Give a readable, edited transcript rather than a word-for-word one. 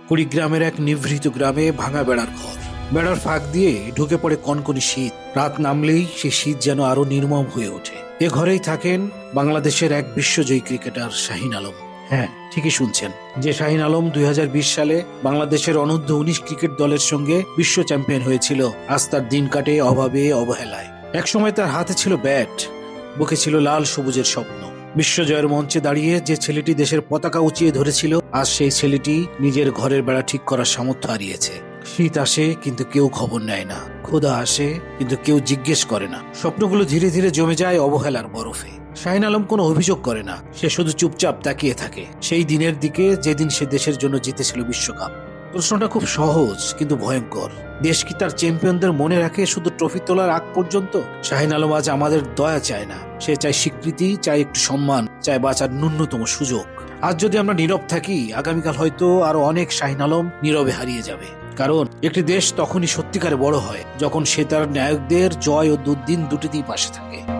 কুড়িগ্রামের এক নিভৃত গ্রামে ভাঙা বেড়ার ঘর। বেড়ার ফাঁক দিয়ে ঢুকে পড়ে কনকনি শীত। রাত নামলেই সেই শীত যেন আরো নির্মম হয়ে ওঠে। এ ঘরেই থাকেন বাংলাদেশের এক বিশ্বজয়ী ক্রিকেটার শাহিন আলম। হ্যাঁ, ঠিকই শুনছেন, যে শাহিন আলম 2020 সালে বাংলাদেশের অনূর্ধ্ব-19 ক্রিকেট দলের সঙ্গে বিশ্ব চ্যাম্পিয়ন হয়েছিল। আজ তার দিন কাটে অভাবে, অবহেলায়। একসময় তার হাতে ছিল ব্যাট, বুকে ছিল লাল সবুজের স্বপ্ন। বিশ্বজয়ের মঞ্চে দাঁড়িয়ে যে ছেলেটি দেশের পতাকা উঁচিয়ে ধরেছিল, আজ সেই ছেলেটি নিজের ঘরের বেড়া ঠিক করার সামর্থ্য হারিয়েছে। শীত আসে কিন্তু কেউ খবর নেয় না, ক্ষুধা আসে কিন্তু কেউ জিজ্ঞেস করে না। স্বপ্নগুলো ধীরে ধীরে জমে যায় অবহেলার বরফে। শাহিন আলম কোনো অভিযোগ করে না, সে শুধু চুপচাপ তাকিয়ে থাকে সেই দিনের দিকে যেদিন সে দেশের জন্য জিতেছিল বিশ্বকাপ। প্রশ্নটা খুব সহজ কিন্তু ভয়ঙ্কর। দেশ কি তার চ্যাম্পিয়নদের মনে রাখে শুধু ট্রফি তোলার আগ পর্যন্ত? শাহিন আলম আজ আমাদের দয়া চায় না, সে চায় স্বীকৃতি, চায় একটু সম্মান, চায় বাঁচার ন্যূনতম সুযোগ। আজ যদি আমরা নীরব থাকি, আগামীকাল হয়তো আরো অনেক শাহিন আলম নীরবে হারিয়ে যাবে। কারণ একটি দেশ তখনই সত্যিকারে বড় হয় যখন সে তার নায়কদের জয় ও দুর্দিন দুটিতেই পাশে থাকে।